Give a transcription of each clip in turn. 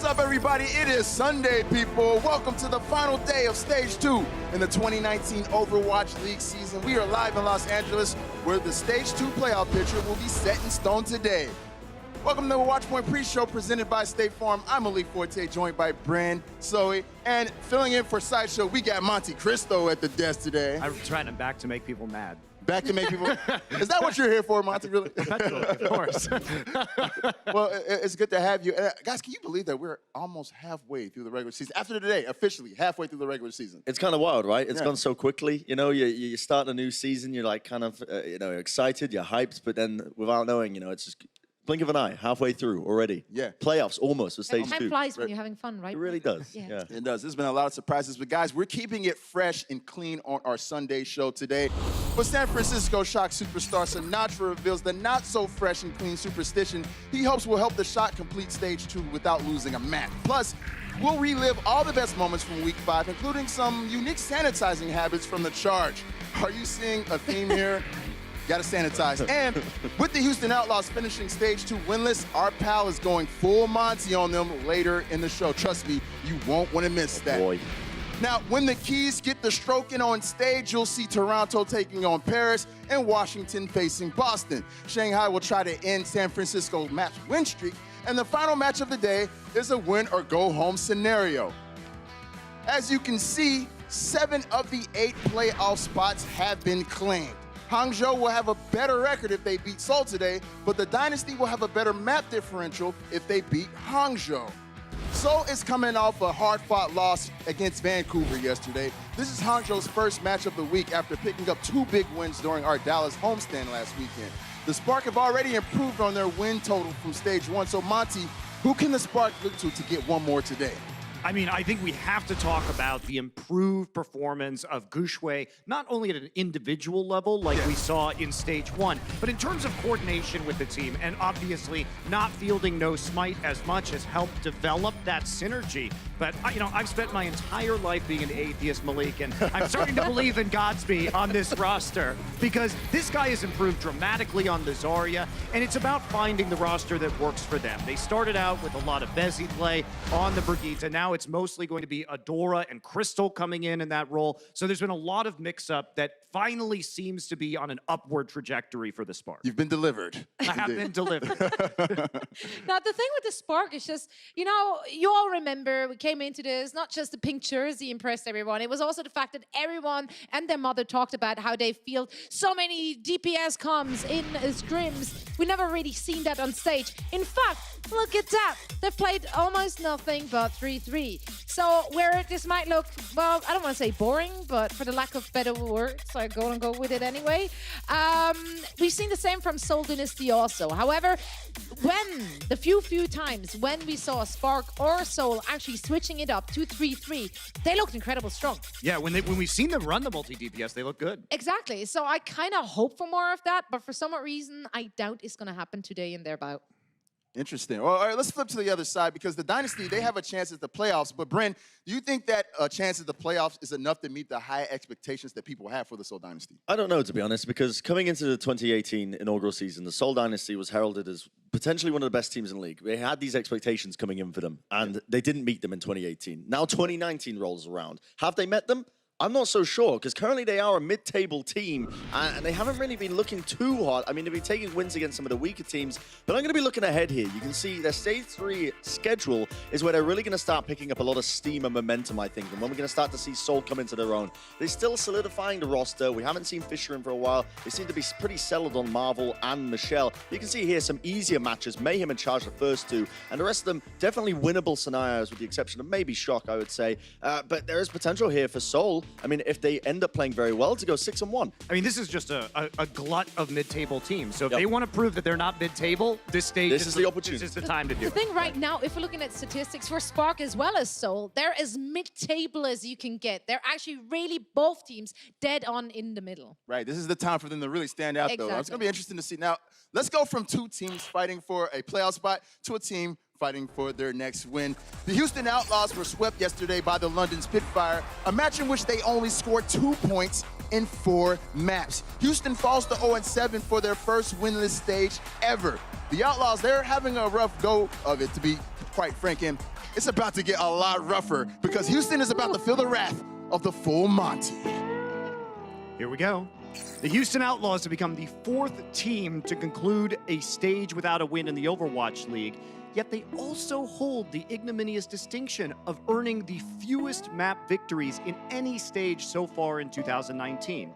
What's up, everybody? It is Sunday, people. Welcome to the final day of Stage 2 in the 2019 Overwatch League season. We are live in Los Angeles, where the Stage 2 playoff picture will be set in stone today. Welcome to the Watchpoint Preshow presented by State Farm. I'm Malik Forte, joined by Bren, Zoe, and filling in for Sideshow, we got Monte Cristo at the desk today. I'm trying to back to make people mad. Back to make people... Is that what you're here for, Monty, really? Of course. Well, it's good to have you. Guys, can you believe that we're almost halfway through the regular season? After today, officially, halfway through the regular season. It's kind of wild, right? It's gone so quickly. You know, you start a new season, you're like kind of, excited, you're hyped, but then without knowing, it's just blink of an eye, halfway through already. Yeah. Playoffs almost for stage 2. Time flies when you're having fun, right? It really does. Yeah. It does. There's been a lot of surprises, but guys, we're keeping it fresh and clean on our Sunday show today. But San Francisco Shock superstar Sinatra reveals the not-so-fresh and clean superstition he hopes will help the Shock complete Stage 2 without losing a match. Plus, we'll relive all the best moments from Week 5, including some unique sanitizing habits from the Charge. Are you seeing a theme here? Gotta sanitize. And with the Houston Outlaws finishing Stage 2 winless, our pal is going full Monty on them later in the show. Trust me, you won't want to miss that. Boy. Now, when the Keys get the stroking on stage, you'll see Toronto taking on Paris and Washington facing Boston. Shanghai will try to end San Francisco's match win streak, and the final match of the day is a win or go home scenario. As you can see, 7 of the 8 playoff spots have been claimed. Hangzhou will have a better record if they beat Seoul today, but the Dynasty will have a better map differential if they beat Hangzhou. Seoul is coming off a hard-fought loss against Vancouver yesterday. This is Hangzhou's first match of the week after picking up 2 big wins during our Dallas homestand last weekend. The Spark have already improved on their win total from Stage 1, so Monty, who can the Spark look to get one more today? I mean, I think we have to talk about the improved performance of Gushue, not only at an individual level like we saw in Stage 1, but in terms of coordination with the team, and obviously not fielding no smite as much has helped develop that synergy. But, I've spent my entire life being an atheist, Malik, and I'm starting to believe in Godspeed on this roster because this guy has improved dramatically on the Zarya, and it's about finding the roster that works for them. They started out with a lot of Bezzy play on the Brigitte, and now it's mostly going to be Adora and Crystal coming in that role. So there's been a lot of mix-up that finally seems to be on an upward trajectory for the Spark. You've been delivered. I have been delivered. Now, the thing with the Spark is just, you all remember we came into this, not just the pink jersey impressed everyone. It was also the fact that everyone and their mother talked about how they feel so many DPS comms in scrims. We never really seen that on stage. In fact, look at that. They've played almost nothing but 3-3. So where this might look, well, I don't want to say boring, but for the lack of better words, I'm going to go with it anyway. We've seen the same from Seoul Dynasty also. However, when the few times when we saw Spark or Seoul actually switching it up to 3-3, they looked incredibly strong. Yeah, when we've seen them run the multi-DPS, they look good. Exactly. So I kind of hope for more of that, but for some reason, I doubt it's going to happen today in their bout. Interesting. Well, all right, let's flip to the other side because the Dynasty, they have a chance at the playoffs. But, Bren, do you think that a chance at the playoffs is enough to meet the high expectations that people have for the Seoul Dynasty? I don't know, to be honest, because coming into the 2018 inaugural season, the Seoul Dynasty was heralded as potentially one of the best teams in the league. They had these expectations coming in for them, and they didn't meet them in 2018. Now 2019 rolls around. Have they met them? I'm not so sure, because currently they are a mid-table team, and they haven't really been looking too hot. I mean, they've been taking wins against some of the weaker teams, but I'm going to be looking ahead here. You can see their Stage 3 schedule is where they're really going to start picking up a lot of steam and momentum, I think, and when we're going to start to see Seoul come into their own. They're still solidifying the roster. We haven't seen Fisher in for a while. They seem to be pretty settled on Marvel and Michelle. You can see here some easier matches. Mayhem and Charge the first 2, and the rest of them definitely winnable scenarios, with the exception of maybe Shock, I would say. But there is potential here for Seoul. I mean, if they end up playing very well, to go 6-1. I mean, this is just a glut of mid-table teams. So if they want to prove that they're not mid-table, this is the opportunity. This is the time to do it. The thing right now, if we're looking at statistics for Spark as well as Seoul, they're as mid-table as you can get. They're actually really both teams dead on in the middle. Right. This is the time for them to really stand out, though. It's going to be interesting to see. Now, let's go from 2 teams fighting for a playoff spot to a team fighting for their next win. The Houston Outlaws were swept yesterday by the London Spitfire, a match in which they only scored 2 points in 4 maps. Houston falls to 0-7 for their first winless stage ever. The Outlaws, they're having a rough go of it, to be quite frank, and it's about to get a lot rougher because Houston is about to feel the wrath of the full Monty. Here we go. The Houston Outlaws have become the 4th team to conclude a stage without a win in the Overwatch League, yet they also hold the ignominious distinction of earning the fewest map victories in any stage so far in 2019.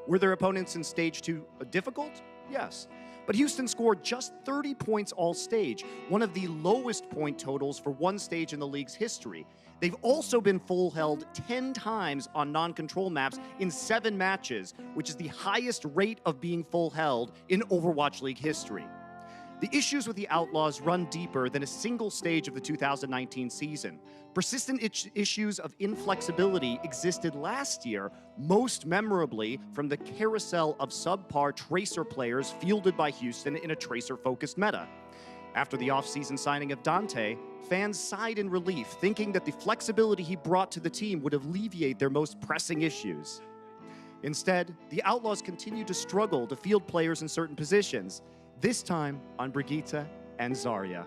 Were their opponents in Stage 2 difficult? Yes. But Houston scored just 30 points all stage, one of the lowest point totals for one stage in the league's history. They've also been full held 10 times on non-control maps in 7 matches, which is the highest rate of being full held in Overwatch League history. The issues with the Outlaws run deeper than a single stage of the 2019 season. Persistent issues of inflexibility existed last year, most memorably from the carousel of subpar Tracer players fielded by Houston in a Tracer-focused meta. After the off-season signing of Dante, fans sighed in relief, thinking that the flexibility he brought to the team would alleviate their most pressing issues. Instead, the Outlaws continue to struggle to field players in certain positions, this time on Brigitte and Zarya.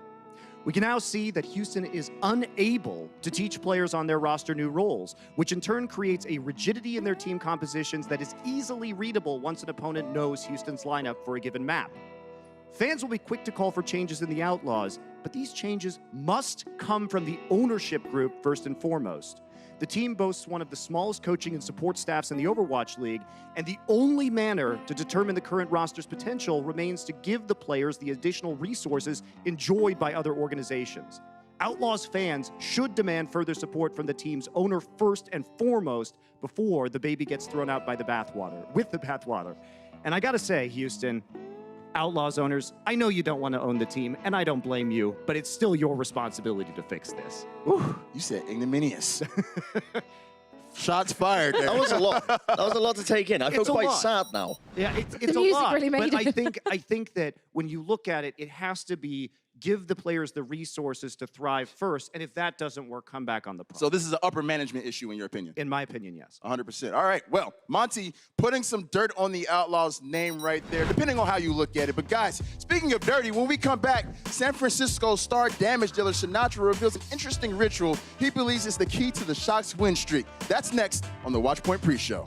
We can now see that Houston is unable to teach players on their roster new roles, which in turn creates a rigidity in their team compositions that is easily readable once an opponent knows Houston's lineup for a given map. Fans will be quick to call for changes in the Outlaws, but these changes must come from the ownership group first and foremost. The team boasts one of the smallest coaching and support staffs in the Overwatch League, and the only manner to determine the current roster's potential remains to give the players the additional resources enjoyed by other organizations. Outlaws fans should demand further support from the team's owner first and foremost before the baby gets thrown out with the bathwater. And I gotta say, Houston, Outlaws owners, I know you don't want to own the team, and I don't blame you, but it's still your responsibility to fix this. Whew, you said ignominious. Shots fired there. That was a lot. That was a lot to take in. I feel quite sad now. Yeah, it's The a music lot. really made but it. I think that when you look at it, it has to be give the players the resources to thrive first, and if that doesn't work, come back on the problem. So this is an upper management issue in your opinion? In my opinion, yes. 100%. All right, well, Monty putting some dirt on the Outlaws name right there, depending on how you look at it. But guys, speaking of dirty, when we come back, San Francisco star damage dealer Sinatra reveals an interesting ritual he believes is the key to the Shock's win streak. That's next on the Watchpoint pre-show.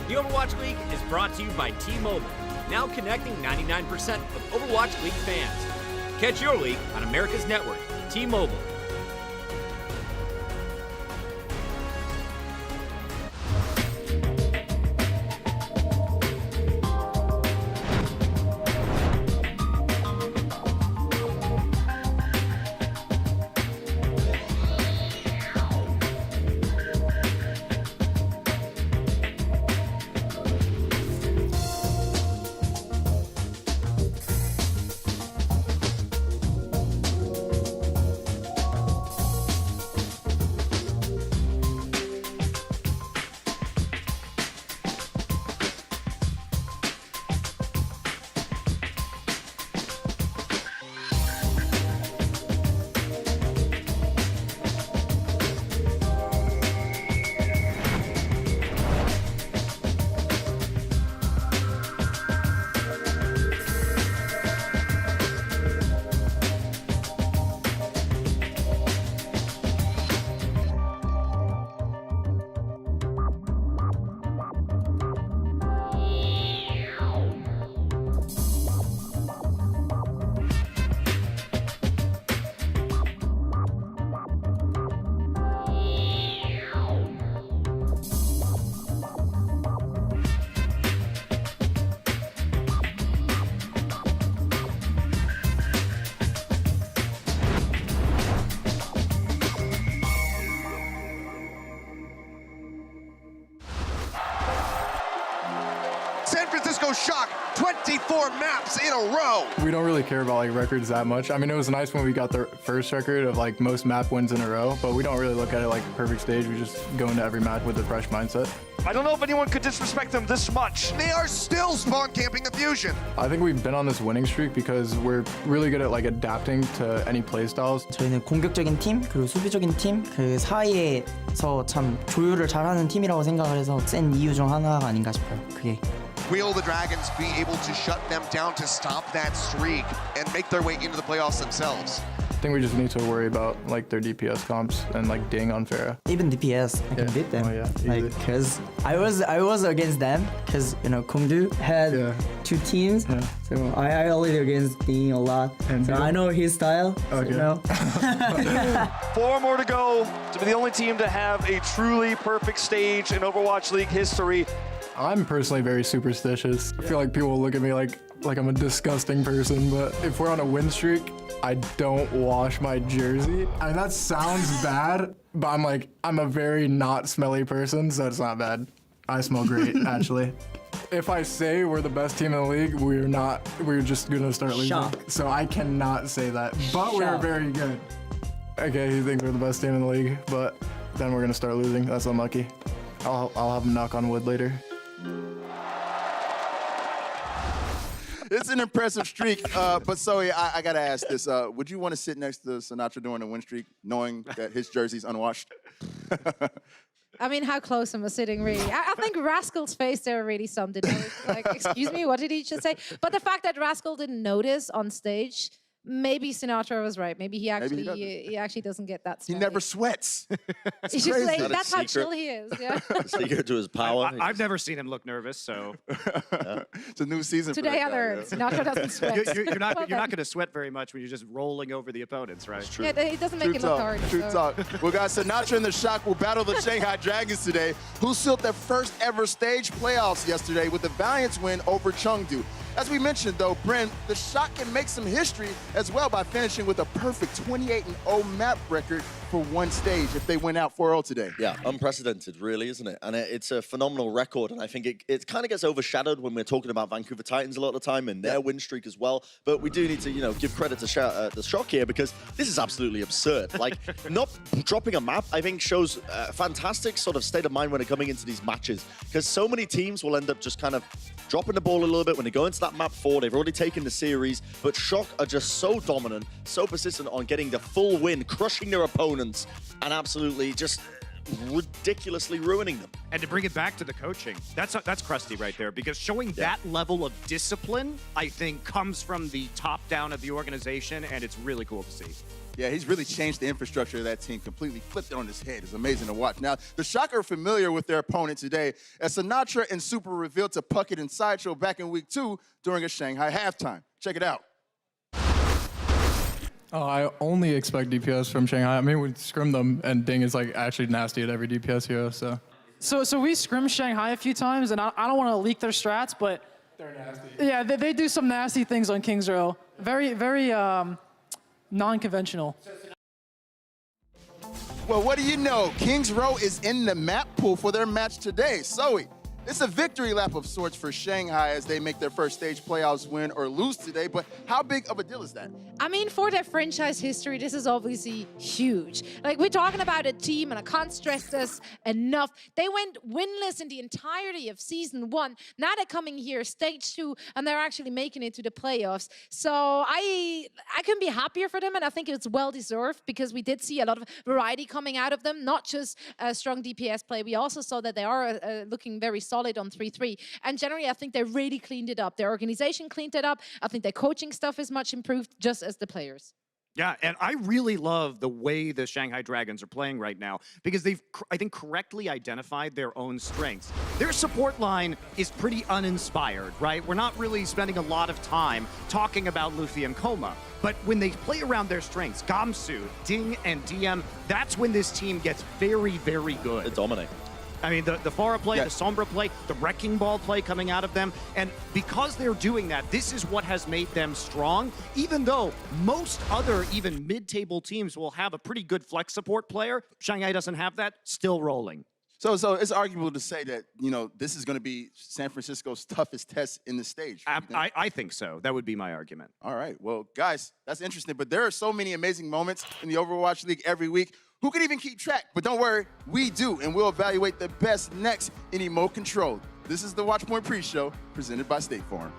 The Overwatch League is brought to you by T-Mobile, now connecting 99% of Overwatch League fans. Catch your league on America's network, T-Mobile. San Francisco Shock 24 maps in a row. We don't really care about like records that much. I mean, it was nice when we got the first record of like most map wins in a row, but we don't really look at it like a perfect stage. We just go into every match with a fresh mindset. I don't know if anyone could disrespect them this much. They are still spawn camping the Fusion. I think we've been on this winning streak because we're really good at like adapting to any play styles. 저희는 공격적인 팀 그리고 수비적인 팀 그 사이에서 참 조율을 잘하는 팀이라고 생각을 해서 센 이유 중 하나가 아닌가 싶어요. 그게. Will the Dragons be able to shut them down to stop that streak and make their way into the playoffs themselves? I think we just need to worry about like their DPS comps and like ding on Pharah. Even DPS, I can beat them. Oh, yeah, like, cause I was against them, cause you know Kongdu had two teams, so I only against Ding a lot. And so I know his style. Okay. So, you know. 4 more to go to be the only team to have a truly perfect stage in Overwatch League history. I'm personally very superstitious. I feel like people will look at me like I'm a disgusting person, but if we're on a win streak, I don't wash my jersey. I mean, that sounds bad, but I'm a very not smelly person, so it's not bad. I smell great, actually. If I say we're the best team in the league, we're not. We're just gonna start losing. Shock. So I cannot say that, but we're Shock. very good. Okay, you think we're the best team in the league, but then we're gonna start losing. That's unlucky. I'll have him knock on wood later. It's an impressive streak, but Zoe, I gotta ask this. Would you want to sit next to Sinatra during a win streak, knowing that his jersey's unwashed? I mean, how close am I sitting, really? I think Rascal's face there really summed it up. Like, excuse me, what did he just say? But the fact that Rascal didn't notice on stage, maybe Sinatra was right. Maybe he actually doesn't get that He smelly. never sweats. He's just like, That is that's how secret. chill he is. Yeah. Secret to his power. I've never seen him look nervous, so It's a new season. for Today that I guy, learned yeah. Sinatra doesn't sweat. you're not Well done. going to sweat very much when you're just rolling over the opponents, right? Yeah, he doesn't make it look hard. True so. talk. Well, guys, Sinatra and the Shock will battle the Shanghai Dragons today, who sealed their first ever stage playoffs yesterday with a valiant win over Chengdu. As we mentioned, though, Brent, the Shock can make some history as well by finishing with a perfect 28-0 map record for one stage if they win out 4-0 today. Yeah, unprecedented, really, isn't it? And it's a phenomenal record, and I think it kind of gets overshadowed when we're talking about Vancouver Titans a lot of the time and their win streak as well. But we do need to, give credit to the Shock here because this is absolutely absurd. Like, not dropping a map, I think, shows a fantastic sort of state of mind when they're coming into these matches because so many teams will end up just kind of dropping the ball a little bit when they go into that map 4. They've already taken the series, but Shock are just so dominant, so persistent on getting the full win, crushing their opponents, and absolutely just ridiculously ruining them. And to bring it back to the coaching, that's Krusty right there, because showing that level of discipline, I think, comes from the top down of the organization, and it's really cool to see. Yeah, he's really changed the infrastructure of that team, completely flipped it on his head. It's amazing to watch. Now, the Shock are familiar with their opponent today, as Sinatra and Super revealed to Puckett and Sideshow back in week 2 during a Shanghai halftime. Check it out. Oh, I only expect DPS from Shanghai. I mean, we scrim them, and Ding is like actually nasty at every DPS hero, so. So we scrimmed Shanghai a few times, and I don't want to leak their strats, but They're nasty. yeah, they do some nasty things on Kings Row. Very, very non-conventional. Well, what do you know? Kings Row is in the map pool for their match today. Zoe, it's a victory lap of sorts for Shanghai as they make their first stage playoffs win or lose today, but how big of a deal is that? I mean, for their franchise history, this is obviously huge. Like, we're talking about a team, and I can't stress this enough. They went winless in the entirety of season 1. Now they're coming here, stage 2, and they're actually making it to the playoffs. So I couldn't be happier for them, and I think it's well-deserved because we did see a lot of variety coming out of them, not just strong DPS play. We also saw that they are looking very solid on 3-3. And generally, I think they really cleaned it up. Their organization cleaned it up. I think their coaching stuff is much improved, just as the players. Yeah, and I really love the way the Shanghai Dragons are playing right now because they've, I think, correctly identified their own strengths. Their support line is pretty uninspired, right? We're not really spending a lot of time talking about Luffy and Koma. But when they play around their strengths, Gamsu, Ding, and DM, that's when this team gets very, very good. They dominate. I mean, the Pharah play, the Sombra play, the Wrecking Ball play coming out of them. And because they're doing that, this is what has made them strong, even though most other, even mid-table teams will have a pretty good flex support player. Shanghai doesn't have that, still rolling. So it's arguable to say that, this is going to be San Francisco's toughest test in the stage. I think so. That would be my argument. All right. Well, guys, that's interesting. But there are so many amazing moments in the Overwatch League every week. Who could even keep track? But don't worry, we do, and we'll evaluate the best next in Emote Control. This is the Watchpoint Pre-Show, presented by State Farm.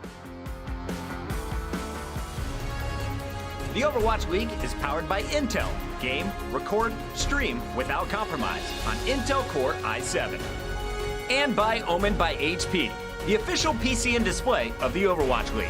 The Overwatch League is powered by Intel. Game, record, stream without compromise on Intel Core i7. And by Omen by HP, the official PC and display of the Overwatch League.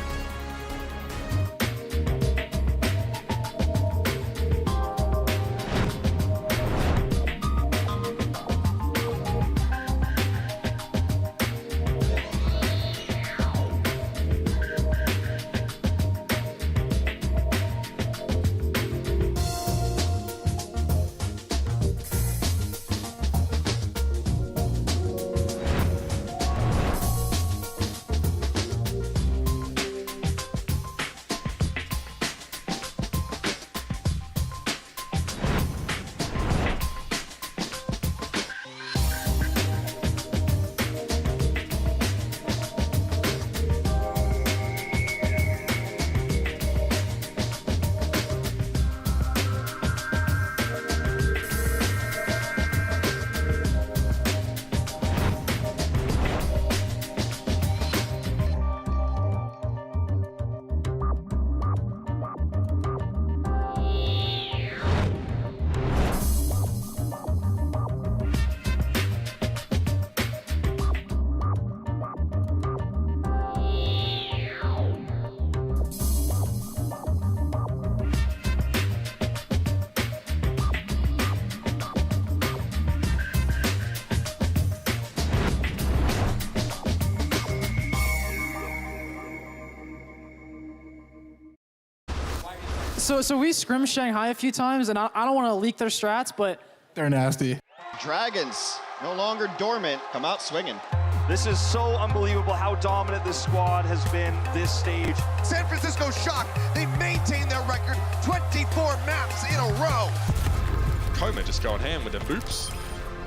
So we scrimmed Shanghai a few times, and I don't want to leak their strats, but They're nasty. Dragons, no longer dormant, come out swinging. This is so unbelievable how dominant this squad has been this stage. San Francisco shocked. They maintain their record 24 maps in a row. Coma just going ham with the boops.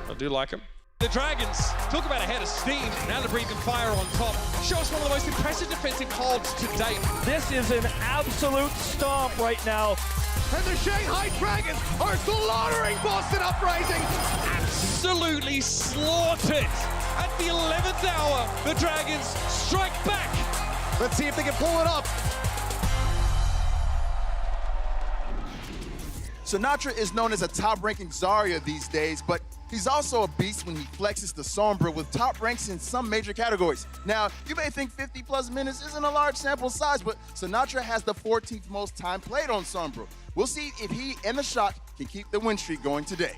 I do like him. The Dragons, talk about a head of steam. Now they're breathing fire on top. Show us one of the most impressive defensive holds to date. This is an absolute stomp right now. And the Shanghai Dragons are slaughtering Boston Uprising. Absolutely slaughtered. At the 11th hour, the Dragons strike back. Let's see if they can pull it up. Sinatra is known as a top-ranking Zarya these days, but he's also a beast when he flexes the Sombra with top ranks in some major categories. Now, you may think 50-plus minutes isn't a large sample size, but Sinatra has the 14th most time played on Sombra. We'll see if he and the Shock can keep the win streak going today.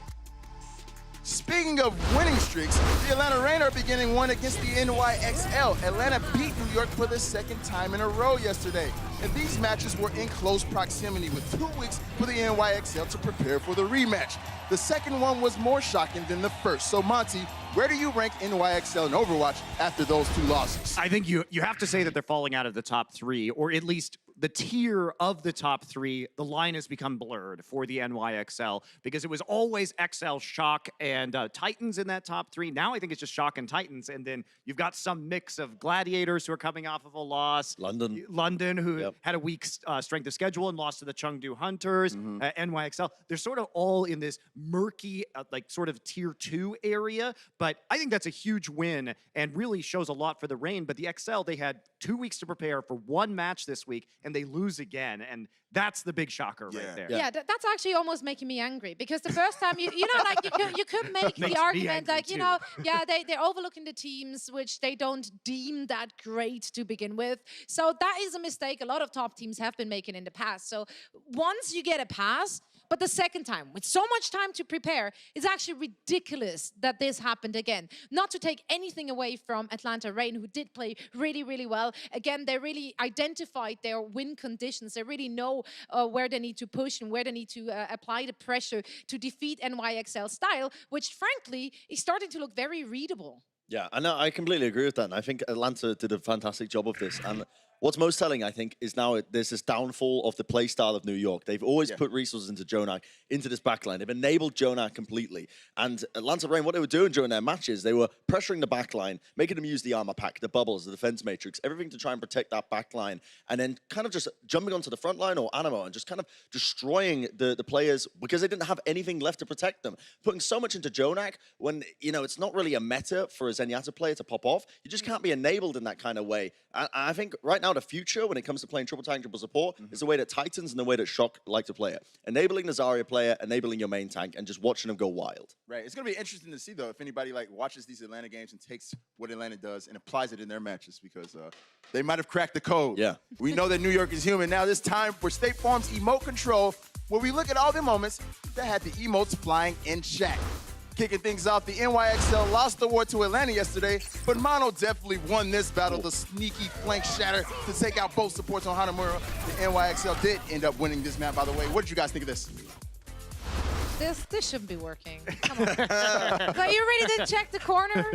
Speaking of winning streaks, the Atlanta Reign are beginning one against the NYXL. Atlanta beat New York for the second time in a row yesterday. And these matches were in close proximity with 2 weeks for the NYXL to prepare for the rematch. The second one was more shocking than the first. So Monty, where do you rank NYXL and Overwatch after those two losses? I think you have to say that they're falling out of the top three, or at least the tier of the top three. The line has become blurred for the NYXL because it was always XL, Shock, and Titans in that top three. Now I think it's just Shock and Titans, and then you've got some mix of Gladiators who are coming off of a loss. London, who had a weak strength of schedule and lost to the Chengdu Hunters. NYXL, they're sort of all in this murky, like sort of tier 2 area, but I think that's a huge win and really shows a lot for the Reign. But the XL, they had 2 weeks to prepare for one match this week, and they lose again, and that's the big shocker right there. Yeah, that's actually almost making me angry, because the first time, you could make the argument, like, they're overlooking the teams which they don't deem that great to begin with. So that is a mistake a lot of top teams have been making in the past. So once you get a pass, but the second time, with so much time to prepare, it's actually ridiculous that this happened again. Not to take anything away from Atlanta Reign, who did play really, really well. Again, they really identified their win conditions. They really know where they need to push and where they need to apply the pressure to defeat NYXL style, which frankly is starting to look very readable. Yeah, I know. I completely agree with that. And I think Atlanta did a fantastic job of this. And What's most telling, I think, is now there's this downfall of the play style of New York. They've always put resources into Jonak, into this backline. They've enabled Jonak completely. And Atlanta Reign, what they were doing during their matches, they were pressuring the backline, making them use the armor pack, the bubbles, the defense matrix, everything to try and protect that backline, and then kind of just jumping onto the front line or Animo and just kind of destroying the players because they didn't have anything left to protect them. Putting so much into Jonak when, you know, it's not really a meta for a Zenyatta player to pop off. You just can't be enabled in that kind of way. I think right now the future when it comes to playing triple tank, triple support is the way that Titans and the way that Shock like to play it. Enabling the Zarya player, enabling your main tank, and just watching them go wild. Right. It's going to be interesting to see, though, if anybody like watches these Atlanta games and takes what Atlanta does and applies it in their matches, because they might have cracked the code. Yeah. We know that New York is human. Now it's time for State Farm's Emote Control, where we look at all the moments that had the emotes flying in chat. Kicking things off, the NYXL lost the war to Atlanta yesterday, but Mono definitely won this battle. The sneaky flank shatter to take out both supports on Hanamura. The NYXL did end up winning this map, by the way. What did you guys think of this? This shouldn't be working. Come on. But you really didn't check the corner?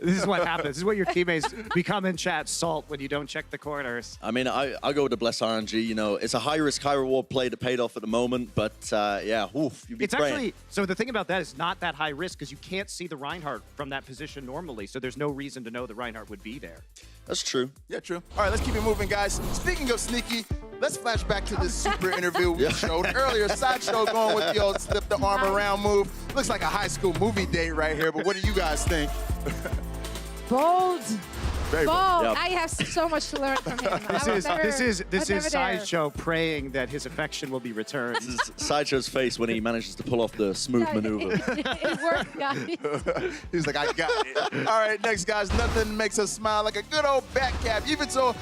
This is what happens. This is what your teammates become in chat, Salt, when you don't check the corners. I mean, I go with the Bless RNG. You know, it's a high-risk, high-reward play that paid off at the moment, but yeah, oof, you'd be It's praying. actually, so the thing about that is not that high risk because you can't see the Reinhardt from that position normally, so there's no reason to know the Reinhardt would be there. That's true. Yeah, true. All right, let's keep it moving, guys. Speaking of sneaky, let's flash back to this super interview we showed earlier. Sideshow going with the old slip the arm around move. Looks like a high school movie date right here, but what do you guys think? Bold. Very Bold. bold. I have so much to learn from him. This is Sideshow praying that his affection will be returned. This is Sideshow's face when he manages to pull off the smooth maneuver. It worked, guys. He's like, I got it. All right, next, guys. Nothing makes us smile like a good old back cap. Even so,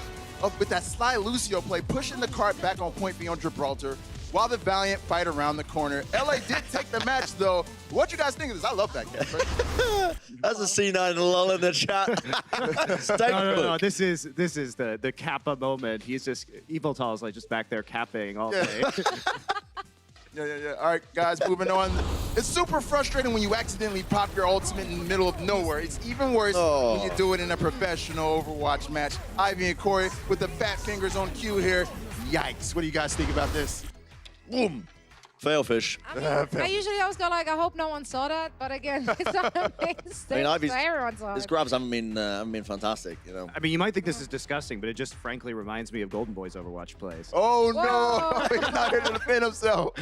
with that Sly Lucio play, pushing the cart back on point beyond Gibraltar, while the Valiant fight around the corner. LA did take the match, though. What you guys think of this? I love that cat. That's a C9 lull in the chat. No. This is the Kappa moment. He's just Eviltal's like just back there capping all day. Yeah. All right, guys, moving on. It's super frustrating when you accidentally pop your ultimate in the middle of nowhere. It's even worse when you do it in a professional Overwatch match. Ivy and Corey with the fat fingers on cue here. Yikes. What do you guys think about this? Boom. Failfish. I usually always go like, I hope no one saw that, but again, it's not a main stage, Ivy's, so everyone saw his it. grabs haven't been fantastic, you know. I mean, you might think this is disgusting, but it just frankly reminds me of Golden Boy's Overwatch plays. Oh, no. He's not here to defend himself.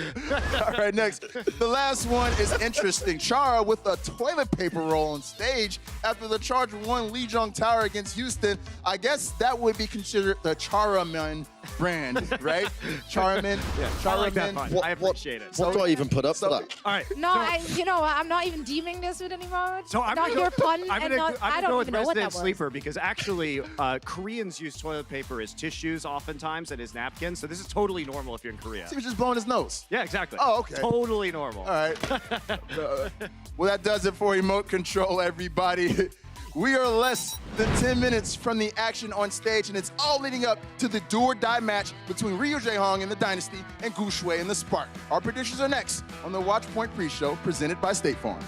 All right, next. The last one is interesting. Chara with a toilet paper roll on stage after the Charger won Lee Jong Tower against Houston. I guess that would be considered the Charaman brand, right? Charaman. Yeah, I like that fun. I appreciate it. What do I even put up for that? All right. No, I'm not even deeming this with any mode. So I'm not gonna your pun, I'm and gonna, not, I'm I gonna go don't with even know what that Resident was. Sleeper because actually Koreans use toilet paper as tissues oftentimes and as napkins. So this is totally normal if you're in Korea. He was just blowing his nose. Yeah, exactly. Oh, okay. Totally normal. All right. Well, that does it for Emote Control, everybody. We are less than 10 minutes from the action on stage, and it's all leading up to the do-or-die match between Ryu Jae-hong and the Dynasty and Gu Shui and the Spark. Our predictions are next on the Watchpoint pre-show presented by State Farm.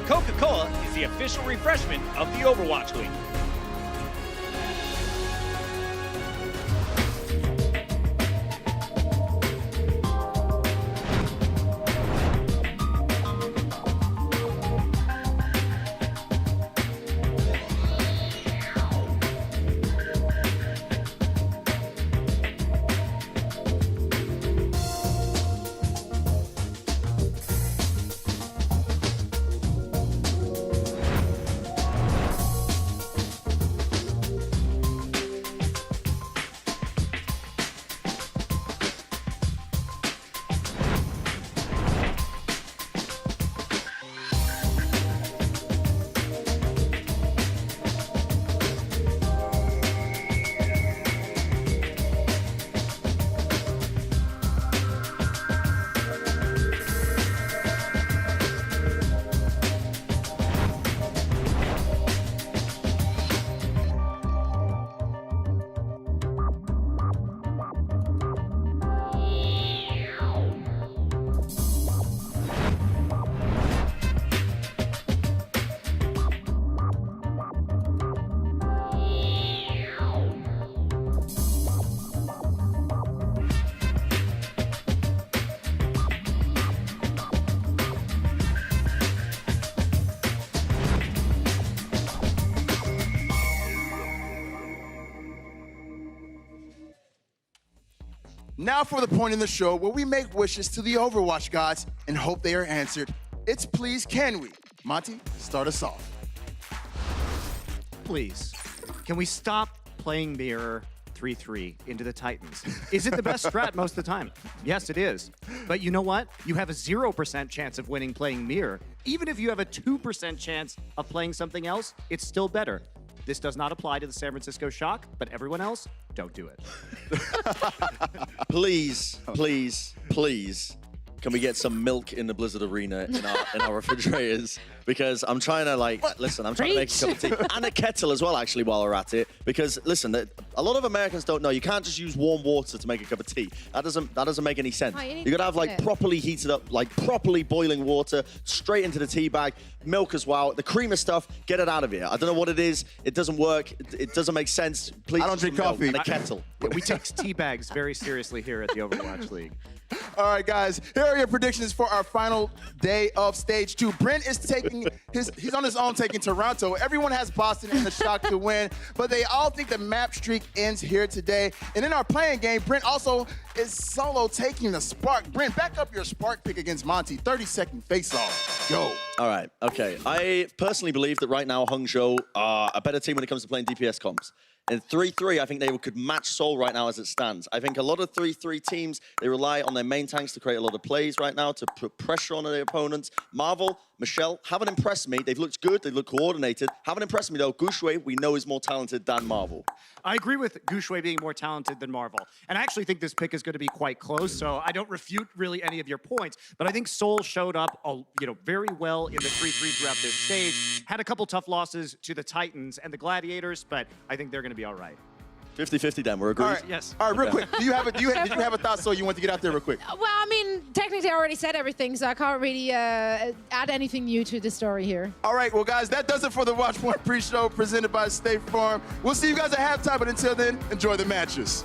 Coca-Cola is the official refreshment of the Overwatch League. Now for the point in the show where we make wishes to the Overwatch gods and hope they are answered. It's Please Can We? Monty, start us off. Please, can we stop playing mirror 3-3 into the Titans? Is it the best strat most of the time? Yes, it is. But you know what? You have a 0% chance of winning playing mirror. Even if you have a 2% chance of playing something else, it's still better. This does not apply to the San Francisco Shock, but everyone else, don't do it. Please, please, please, can we get some milk in the Blizzard Arena in our refrigerators? Because I'm trying to listen, I'm trying to make a cup of tea. And a kettle as well, actually, while we're at it. Because listen, a lot of Americans don't know, you can't just use warm water to make a cup of tea. That doesn't make any sense. You gotta have properly heated up, properly boiling water, straight into the tea bag, milk as well. The creamer stuff, get it out of here. I don't know what it is, it doesn't work, it doesn't make sense. Please, I don't drink coffee. And a kettle. We take tea bags very seriously here at the Overwatch League. All right, guys, here are your predictions for our final day of Stage 2. Brent is he's on his own taking Toronto. Everyone has Boston and the Shock to win, but they all think the map streak ends here today. And in our playing game, Brent also is solo taking the Spark. Brent, back up your Spark pick against Monty. 30-second face-off. Go. All right, okay. I personally believe that right now Hangzhou are a better team when it comes to playing DPS comps. In 3-3, I think they could match Seoul right now as it stands. I think a lot of 3-3 teams, they rely on their main tanks to create a lot of plays right now, to put pressure on their opponents. Marvel, Michelle, haven't impressed me. They've looked good, they look coordinated. Haven't impressed me though. Guxue, we know is more talented than Marvel. I agree with Guxue being more talented than Marvel. And I actually think this pick is going to be quite close, so I don't refute really any of your points. But I think Seoul showed up very well in the 3-3 throughout this stage. Had a couple tough losses to the Titans and the Gladiators, but I think they're going to be all right. 50-50 then, we're agreed? All right. Yes. All right, real quick. Did you have a thought, so you want to get out there real quick? Well, I mean, technically I already said everything, so I can't really add anything new to the story here. All right, well, guys, that does it for the Watchpoint pre-show presented by State Farm. We'll see you guys at halftime, but until then, enjoy the matches.